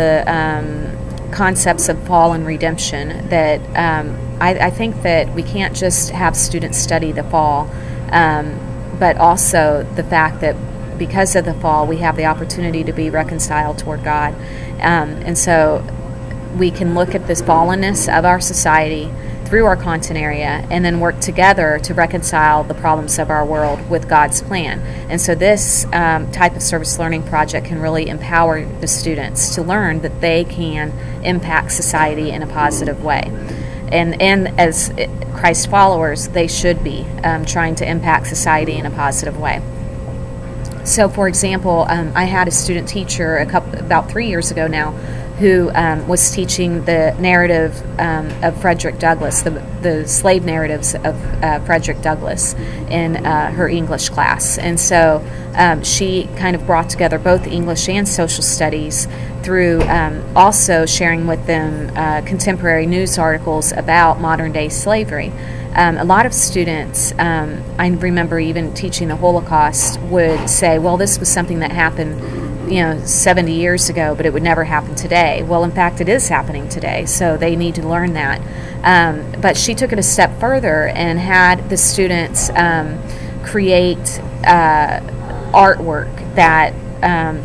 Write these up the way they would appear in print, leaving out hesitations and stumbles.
the concepts of fall and redemption, that I think that we can't just have students study the fall, but also the fact that because of the fall, we have the opportunity to be reconciled toward God. And so we can look at this fallenness of our society through our content area and then work together to reconcile the problems of our world with God's plan. And so this type of service learning project can really empower the students to learn that they can impact society in a positive way. And as Christ followers, they should be trying to impact society in a positive way. So, for example, I had a student teacher about 3 years ago now who was teaching the narrative of Frederick Douglass, the slave narratives of Frederick Douglass in her English class. And so she kind of brought together both English and social studies through also sharing with them contemporary news articles about modern-day slavery. A lot of students, I remember even teaching the Holocaust, would say, well, this was something that happened 70 years ago, but it would never happen today. Well, in fact, it is happening today, so they need to learn that. But she took it a step further and had the students create artwork that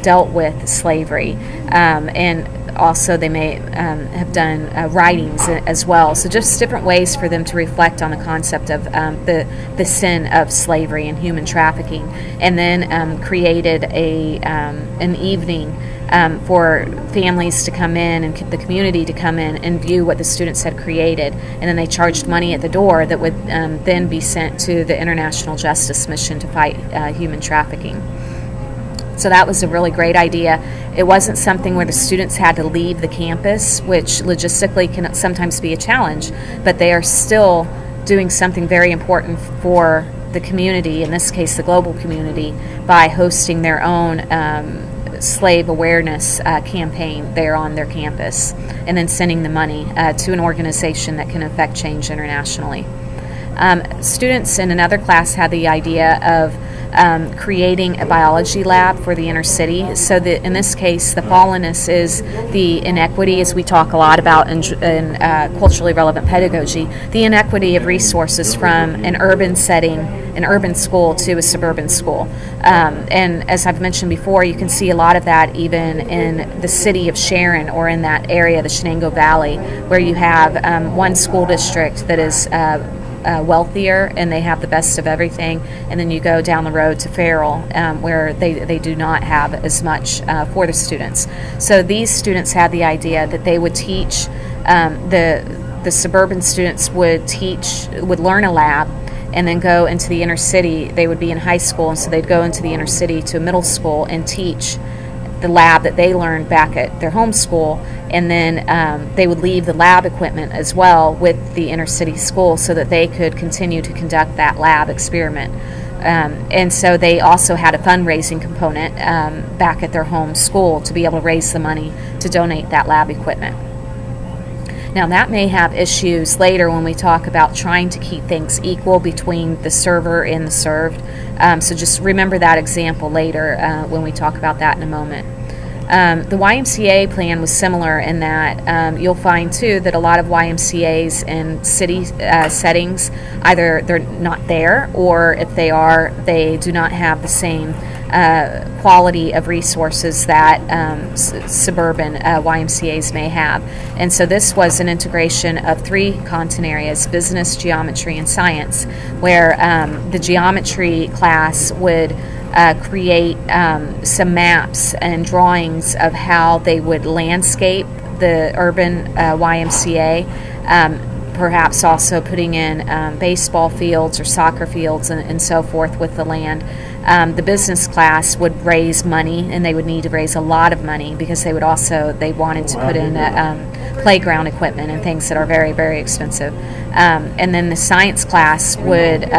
dealt with slavery, and also they may have done writings as well. So just different ways for them to reflect on the concept of the sin of slavery and human trafficking, and then created an evening for families to come in and the community to come in and view what the students had created, and then they charged money at the door that would then be sent to the International Justice Mission to fight human trafficking. So that was a really great idea. It wasn't something where the students had to leave the campus, which logistically can sometimes be a challenge, but they are still doing something very important for the community, in this case the global community, by hosting their own slave awareness campaign there on their campus, and then sending the money to an organization that can affect change internationally. Students in another class had the idea of creating a biology lab for the inner city. So that in this case, the fallenness is the inequity, as we talk a lot about in culturally relevant pedagogy, the inequity of resources from an urban setting, an urban school, to a suburban school. And as I've mentioned before, you can see a lot of that even in the city of Sharon, or in that area, the Shenango Valley, where you have one school district that is wealthier and they have the best of everything, and then you go down the road to Farrell, where they do not have as much for the students. So these students had the idea that they would teach, the suburban students would learn a lab and then go into the inner city. They would be in high school, and so they'd go into the inner city to a middle school and teach the lab that they learned back at their home school, and then they would leave the lab equipment as well with the inner city school so that they could continue to conduct that lab experiment. And so they also had a fundraising component back at their home school to be able to raise the money to donate that lab equipment. Now that may have issues later when we talk about trying to keep things equal between the server and the served. So just remember that example later when we talk about that in a moment. The YMCA plan was similar in that you'll find too that a lot of YMCAs in city settings, either they're not there, or if they are, they do not have the same quality of resources that suburban YMCAs may have. And so this was an integration of 3 content areas: business, geometry, and science, where the geometry class would create some maps and drawings of how they would landscape the urban YMCA, perhaps also putting in baseball fields or soccer fields and so forth with the land. The business class would raise money, and they would need to raise a lot of money because they wanted to put in playground equipment and things that are very, very expensive. And then the science class would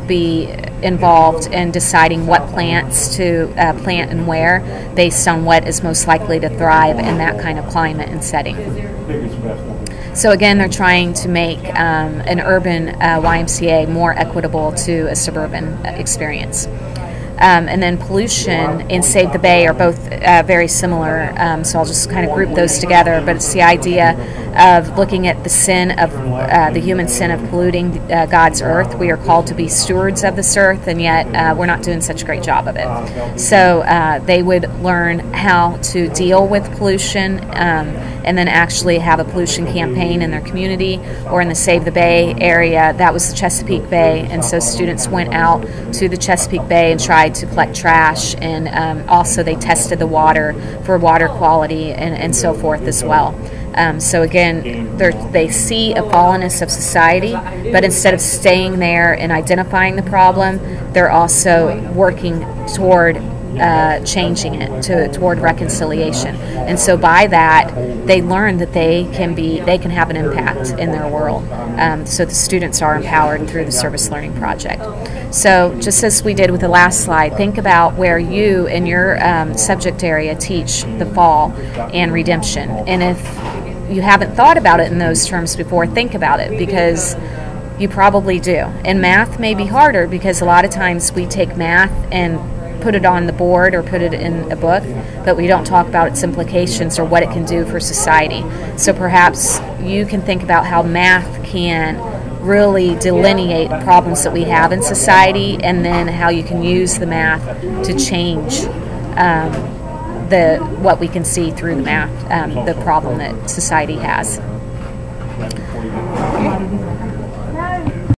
be involved in deciding what plants to plant and where, based on what is most likely to thrive in that kind of climate and setting. So again, they're trying to make an urban YMCA more equitable to a suburban experience. And then pollution and Save the Bay are both very similar. So I'll just kind of group those together. But it's the idea of looking at the sin of the human sin of polluting God's earth. We are called to be stewards of this earth, and yet we're not doing such a great job of it. So they would learn how to deal with pollution, and then actually have a pollution campaign in their community. Or in the Save the Bay area, that was the Chesapeake Bay, and so students went out to the Chesapeake Bay and tried to collect trash, and also they tested the water for water quality and so forth as well. So again, they see a fallenness of society, but instead of staying there and identifying the problem, they're also working toward changing it toward reconciliation. And so by that, they learn that they can have an impact in their world. So the students are empowered through the Service Learning Project. So just as we did with the last slide, think about where you in your subject area teach the fall and redemption. And if you haven't thought about it in those terms before, think about it, because you probably do. And math may be harder because a lot of times we take math and put it on the board or put it in a book, but we don't talk about its implications or what it can do for society. So perhaps you can think about how math can really delineate problems that we have in society, and then how you can use the math to change what we can see through the math, the problem that society has.